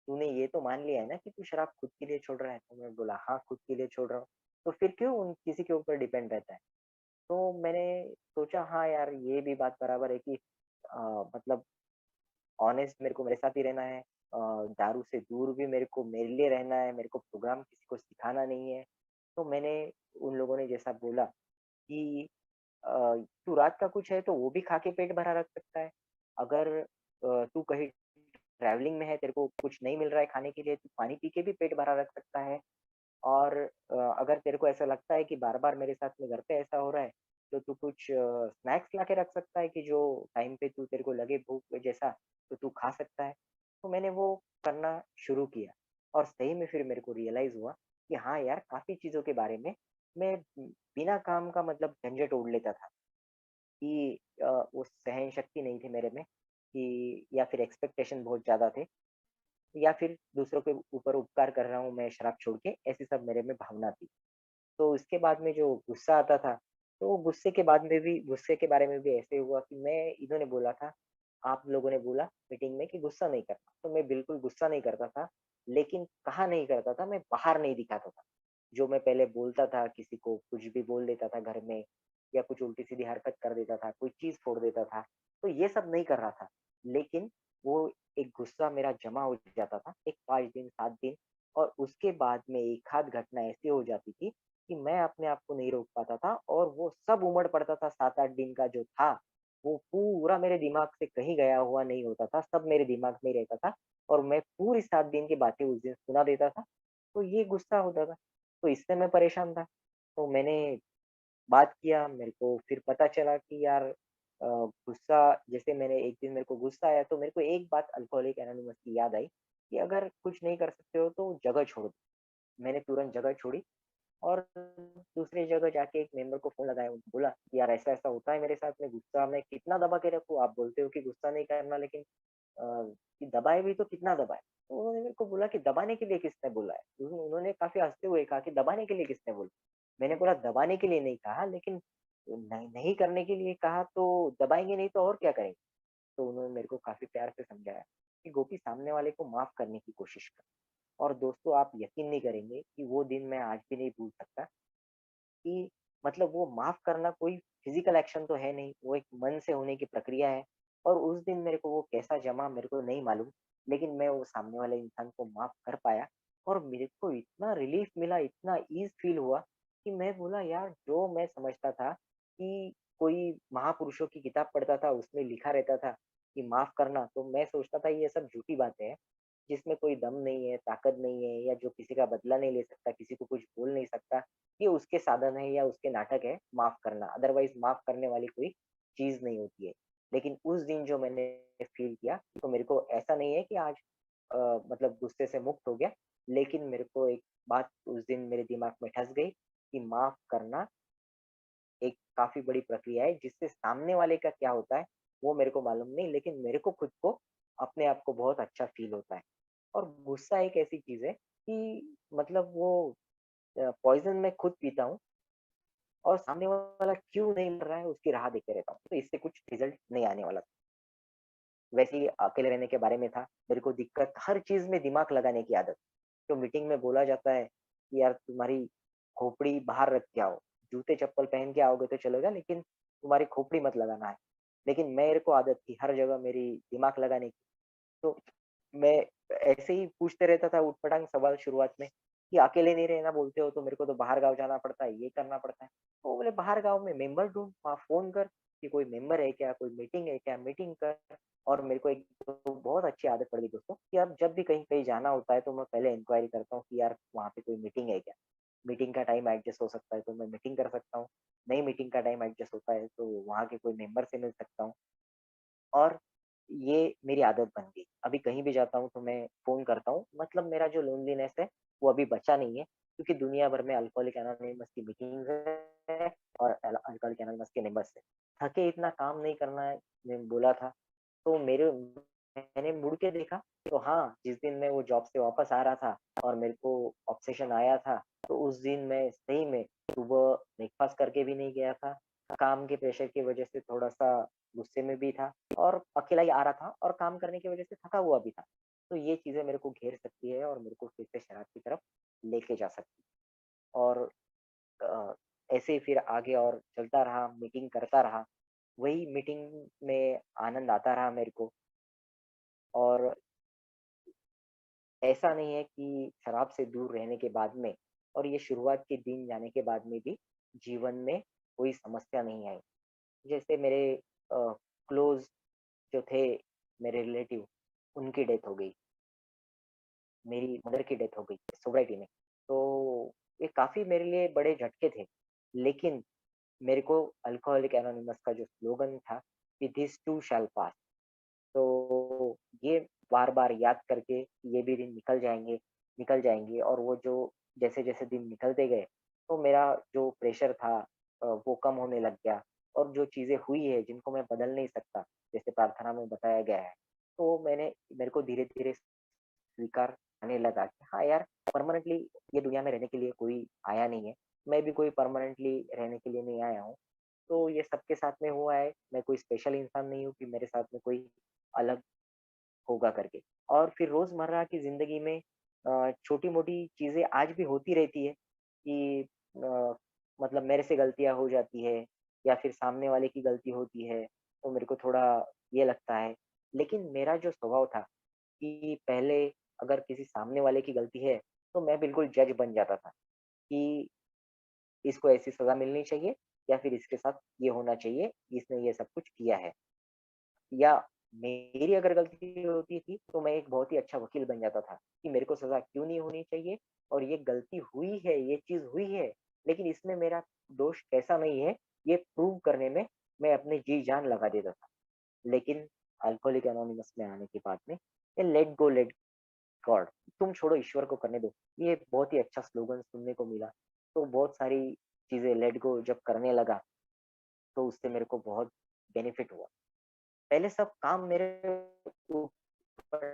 तूने ये तो मान लिया है ना कि तू शराब खुद के लिए छोड़ रहा है? तो मैं बोला हाँ, खुद के लिए छोड़ रहा हूँ। तो फिर क्यों उन किसी के ऊपर डिपेंड रहता है? तो मैंने सोचा हाँ यार, ये भी बात बराबर है कि मतलब ऑनेस्ट मेरे को मेरे साथ ही रहना है। दारू से दूर भी मेरे को मेरे लिए रहना है, मेरे को प्रोग्राम किसी को सिखाना नहीं है। तो मैंने उन लोगों ने जैसा बोला कि तू रात का कुछ है तो वो भी खा के पेट भरा रख सकता है। अगर तू कहीं ट्रैवलिंग में है, तेरे को कुछ नहीं मिल रहा है खाने के लिए, तू पानी पी के भी पेट भरा रख सकता है। और अगर तेरे को ऐसा लगता है कि बार-बार मेरे साथ में घर पे ऐसा हो रहा है, तो तू कुछ स्नैक्स लाके रख सकता है कि जो टाइम पे तू तेरे को लगे भूख जैसा, तो तू खा सकता है। तो मैंने वो करना शुरू किया और सही में फिर मेरे को रियलाइज़ हुआ कि हाँ यार, काफ़ी चीज़ों के बारे में मैं बिना काम का मतलब झंझट ओढ़ लेता था कि वो सहन शक्ति नहीं थी मेरे में कि या फिर एक्सपेक्टेशन बहुत ज़्यादा थे या फिर दूसरों के ऊपर उपकार कर रहा हूँ मैं शराब छोड़ के, ऐसी सब मेरे में भावना थी। तो इसके बाद में जो गुस्सा आता था, तो वो गुस्से के बारे में भी ऐसे हुआ कि इन्होंने बोला था, आप लोगों ने बोला मीटिंग में कि गुस्सा नहीं करना, तो मैं बिल्कुल गुस्सा नहीं करता था, लेकिन कहाँ नहीं करता था, मैं बाहर नहीं दिखाता था। जो मैं पहले बोलता था किसी को, कुछ भी बोल देता था घर में या कुछ उल्टी-सीधी हरकत कर देता था, कोई चीज़ फोड़ देता था, तो ये सब नहीं कर रहा था। लेकिन वो एक गुस्सा मेरा जमा हो जाता था, एक 5 दिन, 7 दिन और उसके बाद में एक आध घटना ऐसी हो जाती थी कि मैं अपने आप को नहीं रोक पाता था और वो सब उमड़ पड़ता था 7-8 दिन का जो था, वो पूरा मेरे दिमाग से कहीं गया हुआ नहीं होता था, सब मेरे दिमाग में ही रहता था और मैं पूरी 7 दिन की बातें उस दिन सुना देता था, तो ये गुस्सा होता था। तो इससे मैं परेशान था, तो मैंने बात किया, मेरे को फिर पता चला कि यार गुस्सा जैसे मैंने एक दिन मेरे को गुस्सा आया तो मेरे को एक बात अल्कोहलिक एनोनिमस की याद आई कि अगर कुछ नहीं कर सकते हो तो जगह छोड़ दो। मैंने तुरंत जगह छोड़ी और दूसरी जगह जाके एक मेंबर को फ़ोन लगाया, उनको बोला कि यार ऐसा-ऐसा होता है मेरे साथ में, गुस्सा मैं कितना दबा के रखूँ? आप बोलते हो कि गुस्सा नहीं करना लेकिन कि दबाए भी तो कितना दबाए? तो उन्होंने मेरे को बोला कि दबाने के लिए किसने बोला है? उन्होंने काफ़ी हँसते हुए कहा कि दबाने के लिए किसने बोला? मैंने बोला दबाने के लिए नहीं कहा लेकिन नहीं करने के लिए कहा तो दबाएँगे नहीं तो और क्या करेंगे? तो उन्होंने मेरे को काफ़ी प्यार से समझाया कि गोपी सामने वाले को माफ़ करने की कोशिश कर। और दोस्तों आप यकीन नहीं करेंगे कि वो दिन मैं आज भी नहीं भूल सकता कि मतलब वो माफ़ करना कोई फ़िज़िकल एक्शन तो है नहीं, वो एक मन से होने की प्रक्रिया है और उस दिन मेरे को वो कैसा जमा मेरे को नहीं मालूम, लेकिन मैं वो सामने वाले इंसान को माफ़ कर पाया और मेरे को इतना रिलीफ़ मिला, इतना ईज़ फ़ील हुआ कि मैं बोला यार जो मैं समझता था कि कोई महापुरुषों की किताब पढ़ता था, उसमें लिखा रहता था कि माफ़ करना, तो मैं सोचता था ये सब झूठी बातें हैं, जिसमें कोई दम नहीं है, ताकत नहीं है या जो किसी का बदला नहीं ले सकता, किसी को कुछ बोल नहीं सकता, ये उसके साधन है या उसके नाटक है माफ़ करना, अदरवाइज़ माफ़ करने वाली कोई चीज़ नहीं होती है। लेकिन उस दिन जो मैंने फ़ील किया, तो मेरे को ऐसा नहीं है कि आज अ, मतलब गुस्से से मुक्त हो गया, लेकिन मेरे को एक बात उस दिन मेरे दिमाग में ठस गई कि माफ़ करना एक काफ़ी बड़ी प्रक्रिया है, जिससे सामने वाले का क्या होता है, वो मेरे को मालूम नहीं, लेकिन मेरे को खुद को अपने आप को बहुत अच्छा फ़ील होता है। और गुस्सा एक ऐसी चीज़ है कि मतलब वो पॉइज़न मैं खुद पीता हूँ और सामने वाला क्यों नहीं मर रहा है उसकी राह देखते रहता हूँ। तो इससे कुछ रिज़ल्ट नहीं आने वाला। वैसे ही अकेले रहने के बारे में था, मेरे को दिक्कत हर चीज़ में दिमाग लगाने की आदत। तो मीटिंग में बोला जाता है कि यार तुम्हारी खोपड़ी बाहर रख के आओ, जूते-चप्पल पहन के आओगे तो चलेगा लेकिन तुम्हारी खोपड़ी मत लगाना है। लेकिन मेरे को आदत थी हर जगह मेरी दिमाग लगाने की। तो मैं ऐसे ही पूछते रहता था ऊट-पटांग सवाल शुरुआत में कि अकेले नहीं रहना बोलते हो तो मेरे को तो बाहर गाँव जाना पड़ता है, ये करना पड़ता है। तो वो बोले बाहर गाँव में मेंबर ढूँढ, वहाँ फ़ोन कर कि कोई मेंबर है क्या? कोई मीटिंग है क्या? मीटिंग कर। और मेरे को एक तो बहुत अच्छी आदत पड़ गई दोस्तों कि अब जब भी कहीं जाना होता है तो मैं पहले इंक्वायरी करता हूँ कि यार वहाँ पे कोई मीटिंग है क्या? मीटिंग का टाइम एडजस्ट हो सकता है तो मैं मीटिंग कर सकता हूँ। नहीं मीटिंग का टाइम एडजस्ट होता है तो वहाँ के कोई मेंबर से मिल सकता हूँ। और ये मेरी आदत बन गई। अभी कहीं भी जाता हूँ तो मैं फ़ोन करता हूँ, मतलब मेरा जो लोनलीनेस है, वो अभी बचा नहीं है, क्योंकि दुनिया भर में अल्कोहलिक एनोनिमस की मीटिंग्स है और अल्कोहलिक एनोनिमस के मेंबर्स हैं। थके इतना काम नहीं करना है, मैं बोला था, तो मैंने मुड़ के देखा, तो हाँ, जिस दिन मैं वो जॉब से वापस आ रहा था और मेरे को ऑब्सेशन आया था, तो उस दिन मैं सही में सुबह ब्रेकफ़ास्ट करके भी नहीं गया था। काम के प्रेशर की वज़ह से थोड़ा-सा गुस्से में भी था और अकेला ही आ रहा था और काम करने की वज़ह से थका हुआ भी था। तो ये चीज़ें मेरे को घेर सकती है और मेरे को फिर से शराब की तरफ लेके जा सकती है। और अ, ऐसे ही फिर आगे और चलता रहा, मीटिंग करता रहा। वही मीटिंग में आनंद आता रहा मेरे को और ऐसा नहीं है कि शराब से दूर रहने के बाद में और ये शुरुआत के दिन जाने के बाद में भी जीवन में कोई समस्या नहीं आई। जैसे मेरे क्लोज़ जो थे मेरे रिलेटिव, उनकी डेथ हो गई। मेरी मदर की डेथ हो गई सोसाइटी में। तो ये काफ़ी मेरे लिए बड़े झटके थे। लेकिन मेरे को अल्कोहलिक एनोनिमस का जो स्लोगन था कि दिस टू शैल पास। तो ये बार-बार याद करके ये भी दिन निकल जाएँगे और वो जो जैसे-जैसे दिन निकलते गए, तो मेरा जो प्रेशर था वो कम होने लग गया। और जो चीज़ें हुई है जिनको मैं बदल नहीं सकता, जैसे प्रार्थना में बताया गया है, तो मेरे को धीरे-धीरे स्वीकार आने लगा कि हाँ यार, परमानेंटली ये दुनिया में रहने के लिए कोई आया नहीं है। मैं भी कोई परमानेंटली रहने के लिए नहीं आया हूँ। तो ये सबके साथ में हुआ है, मैं कोई स्पेशल इंसान नहीं हूँ कि मेरे साथ में कोई अलग होगा करके। और फिर रोज़मर्रा की ज़िंदगी में छोटी-मोटी चीज़ें आज भी होती रहती है कि मतलब मेरे से गलतियाँ हो जाती है या फिर सामने वाले की गलती होती है, तो मेरे को थोड़ा ये लगता है। लेकिन मेरा जो स्वभाव था कि पहले अगर किसी सामने वाले की गलती है, तो मैं बिल्कुल जज बन जाता था कि इसको ऐसी सज़ा मिलनी चाहिए या फिर इसके साथ ये होना चाहिए, इसने ये सब कुछ किया है। या मेरी अगर गलती होती थी, तो मैं एक बहुत ही अच्छा वकील बन जाता था कि मेरे को सज़ा क्यों नहीं होनी चाहिए और ये गलती हुई है, ये चीज़ हुई है, लेकिन इसमें मेरा दोष कैसा नहीं है, ये प्रूव करने में मैं अपनी जी-जान लगा देता था। लेकिन अल्कोहलिक एनोनिमस में आने के बाद में ये लेट गॉड, तुम छोड़ो ईश्वर को करने दो। ये बहुत ही अच्छा स्लोगन सुनने को मिला। तो बहुत सारी चीज़ें लेट गो जब करने लगा, तो उससे मेरे को बहुत बेनिफिट हुआ। पहले सब काम मेरे ऊपर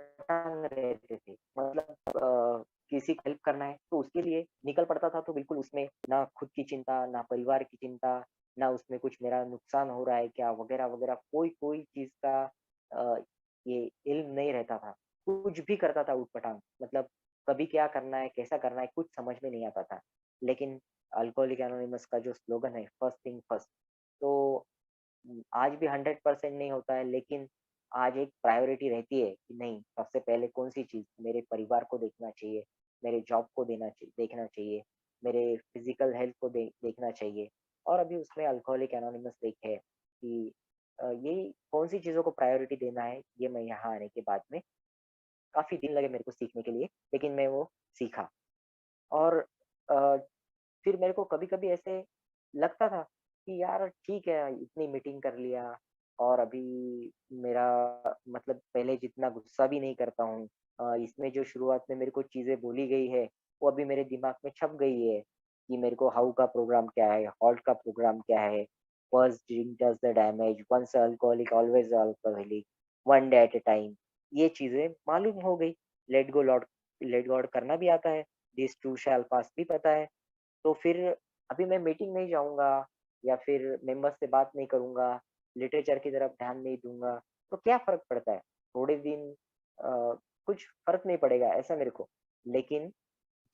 रहते थे। मतलब किसी को हेल्प करना है तो उसके लिए निकल पड़ता था तो बिल्कुल उसमें ना खुद की चिंता, ना परिवार की चिंता, ना उसमें कुछ मेरा नुकसान हो रहा है क्या वगैरह-वगैरह कोई चीज़ का अ, ये इल्म नहीं रहता था। कुछ भी करता था ऊट-पटांग मतलब कभी क्या करना है, कैसा करना है, कुछ समझ में नहीं आता था। लेकिन अल्कोहलिक एनोनिमस का जो स्लोगन है फर्स्ट थिंग फर्स्ट, तो आज भी 100% नहीं होता है, लेकिन आज एक प्रायोरिटी रहती है कि नहीं, सबसे पहले कौन-सी चीज़ मेरे परिवार को देखना चाहिए, मेरे जॉब को देखना चाहिए, मेरे फिज़िकल हेल्थ को देखना चाहिए। और अभी उसमें अल्कोहलिक एनोनिमस एक है कि ये कौन-सी चीज़ों को प्रायोरिटी देना है, ये मैं यहाँ आने के बाद में काफ़ी दिन लगे मेरे को सीखने के लिए, लेकिन मैं वो सीखा। और अ, फिर मेरे को कभी-कभी ऐसे लगता था कि यार ठीक है, इतनी मीटिंग कर लिया और अभी मेरा मतलब पहले जितना गुस्सा भी नहीं करता हूँ। इसमें जो शुरुआत में मेरे को चीज़ें बोली गई है, वो अभी मेरे दिमाग में छप गई है कि मेरे को हाउ का प्रोग्राम क्या है, हॉल्ट का प्रोग्राम क्या है, first drink does the damage, once alcoholic always alcoholic, one day at a time, ये चीज़ें मालूम हो गई। लेट गॉड करना भी आता है, दिस टू शैल पास भी पता है। तो फिर अभी मैं मीटिंग नहीं जाऊँगा या फिर मेंबर्स से बात नहीं करूँगा, लिटरेचर की तरफ ध्यान नहीं दूँगा, तो क्या फ़र्क पड़ता है? थोड़े दिन कुछ फ़र्क नहीं पड़ेगा ऐसा मेरे को। लेकिन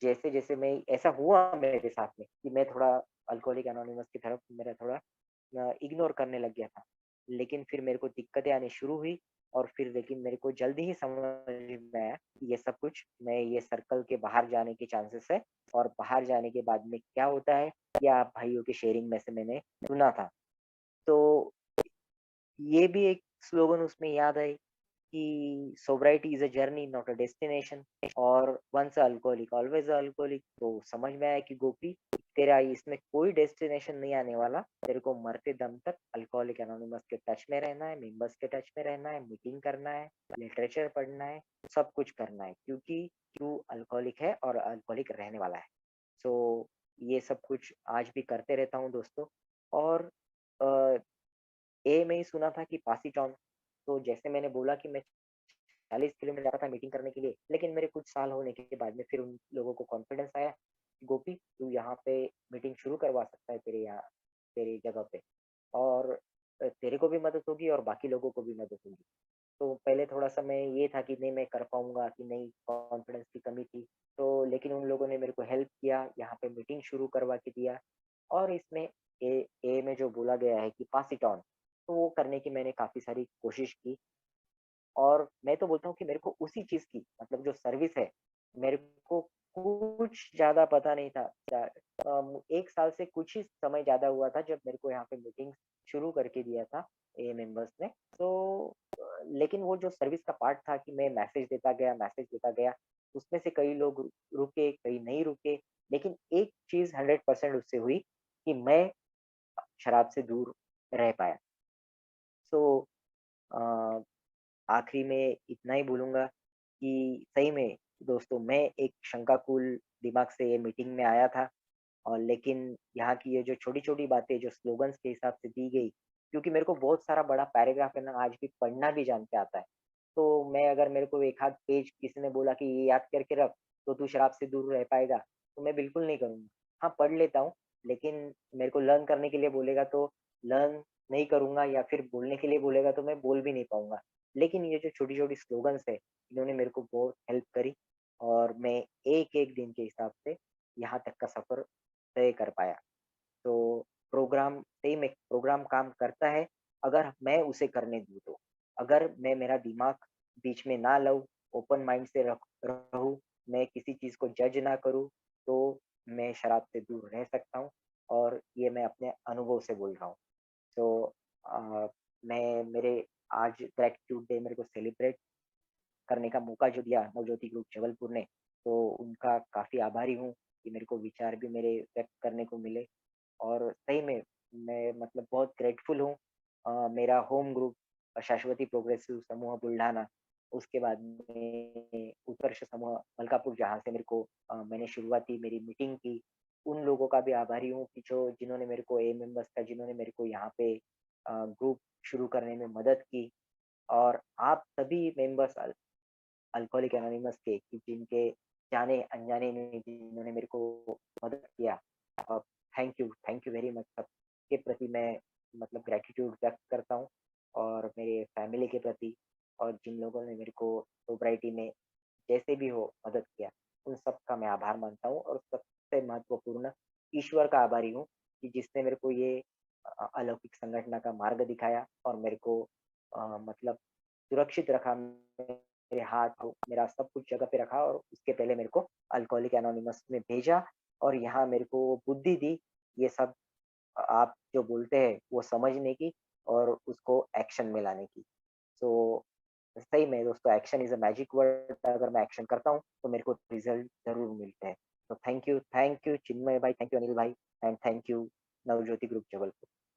जैसे-जैसे मैं ऐसा हुआ मेरे साथ में कि मैं थोड़ा अल्कोहलिक एनोनिमस की तरफ मेरा थोड़ा इग्नोर करने लग गया था। लेकिन फिर मेरे को दिक्कतें आनी शुरू हुई और फिर लेकिन मेरे को जल्दी ही समझ में आया कि ये सब कुछ मैं ये सर्कल के बाहर जाने के चांसेस है और बाहर जाने के बाद में क्या होता है, ये आप भाइयों के शेयरिंग में से मैंने सुना था। तो ये भी एक स्लोगन उसमें याद आई कि sobriety is a journey not a destination और once a alcoholic always a alcoholic. तो समझ में आया कि गोपी तेरा इसमें कोई डेस्टिनेशन नहीं आने वाला। तेरे को मरते दम तक अल्कोहलिक एनोनिमस के टच में रहना है, मेंबर्स के टच में रहना है, मीटिंग करना है, लिटरेचर पढ़ना है, सब कुछ करना है क्योंकि तू अल्कोहलिक है और अल्कोहलिक रहने वाला है। सो ये सब कुछ आज भी करते रहता हूँ दोस्तों। और अ, में ही सुना था कि पास इट ऑन। तो जैसे मैंने बोला कि मैं 40 किलोमीटर जाता था मीटिंग करने के लिए, लेकिन मेरे कुछ साल होने के बाद में फिर उन लोगों को कॉन्फिडेंस आया, गोपी तू यहाँ पे मीटिंग शुरू करवा सकता है तेरी जगह पे और तेरे को भी मदद होगी और बाकी लोगों को भी मदद होगी। तो पहले थोड़ा-सा मैं ये था कि नहीं मैं कर पाऊँगा कि नहीं, कॉन्फिडेंस की कमी थी। तो लेकिन उन लोगों ने मेरे को हेल्प किया, यहाँ पे मीटिंग शुरू करवा के दिया और इसमें ए में जो बोला गया है कि पास इट ऑन, तो वो करने की मैंने काफ़ी सारी कोशिश की। और मैं तो बोलता हूँ कि मेरे को उसी चीज़ की मतलब जो सर्विस है, मेरे को कुछ ज़्यादा पता नहीं था। 1 साल से कुछ ही समय ज़्यादा हुआ था जब मेरे को यहाँ पे मीटिंग शुरू करके दिया था ए मेंबर्स ने। तो लेकिन वो जो सर्विस का पार्ट था कि मैं मैसेज देता गया, उसमें से कई लोग रुके, कई नहीं रुके, लेकिन एक चीज़ 100% उससे हुई कि मैं शराब से दूर रह पाया। सो अ आखिरी में इतना ही बोलूँगा कि सही में दोस्तों मैं एक शंकाकुल दिमाग से ये मीटिंग में आया था और लेकिन यहाँ की ये जो छोटी-छोटी बातें जो स्लोगन्स के हिसाब से दी गई, क्योंकि मेरे को बहुत सारा बड़ा पैराग्राफ है ना आज भी पढ़ना भी जान के आता है। तो मैं अगर मेरे को एक आध पेज किसी ने बोला कि ये याद करके रख, तो तू शराब से दूर रह पाएगा, तो मैं बिल्कुल नहीं करूँगा। हाँ, पढ़ लेता हूँ, लेकिन मेरे को लर्न करने के लिए बोलेगा तो लर्न नहीं करूँगा या फिर बोलने के लिए बोलेगा तो मैं बोल भी नहीं पाऊँगा। लेकिन ये जो छोटी-छोटी स्लोगन्स है, इन्होंने मेरे को बहुत हेल्प करी और मैं एक-एक दिन के हिसाब से यहाँ तक का सफ़र तय कर पाया। तो प्रोग्राम सही में प्रोग्राम काम करता है, अगर मैं उसे करने दूँ तो। अगर मैं मेरा दिमाग बीच में ना लाऊँ, ओपन माइंड से रहूँ, मैं किसी चीज़ को जज ना करूँ, तो मैं शराब से दूर रह सकता हूँ और ये मैं अपने अनुभव से बोल रहा हूँ। तो मैं मेरे आज ग्रैटिट्यूड डे मेरे को सेलिब्रेट करने का मौका जो दिया नवज्योति ग्रुप जबलपुर ने, तो उनका काफ़ी आभारी हूँ कि मेरे को विचार भी मेरे व्यक्त करने को मिले और सही में मैं मतलब बहुत ग्रेटफुल हूँ। मेरा होम ग्रुप शाश्वती प्रोग्रेसिव समूह बुल्ढाना, उसके बाद में उत्कर्ष समूह मलकापुर जहाँ से मेरे को मैंने शुरुआती मेरी मीटिंग की, उन लोगों का भी आभारी हूँ कि जो जिन्होंने मेरे को मेंबर्स का जिन्होंने मेरे को यहाँ पे ग्रुप शुरू करने में मदद की और आप सभी मेंबर्स अल्कोहलिक एनोनिमस के कि जिनके जाने-अनजाने में जिन्होंने मेरे को मदद किया। अ, थैंक यू वेरी मच सबके प्रति मैं मतलब ग्रैटिट्यूड व्यक्त करता हूँ और मेरे फैमिली के प्रति और जिन लोगों ने मेरे को सोब्राइटी में जैसे भी हो मदद किया, उन सब का मैं आभार मानता हूँ और सबसे महत्वपूर्ण ईश्वर का आभारी हूँ कि जिसने मेरे को ये अलौकिक संगठन का मार्ग दिखाया और मेरे को मतलब सुरक्षित रखा। मेरे हाथ को मेरा सब कुछ जगह पे रखा और उसके पहले मेरे को अल्कोहलिक एनोनिमस में भेजा और यहाँ मेरे को बुद्धि दी, ये सब आप जो बोलते हैं वो समझने की और उसको एक्शन में लाने की। सो सही में दोस्तों action is a magic word अगर मैं एक्शन करता हूँ, तो मेरे को रिज़ल्ट ज़रूर मिलते हैं। तो थैंक यू चिन्मय भाई, थैंक यू अनिल भाई and thank you Navjyoti group Jabalpur.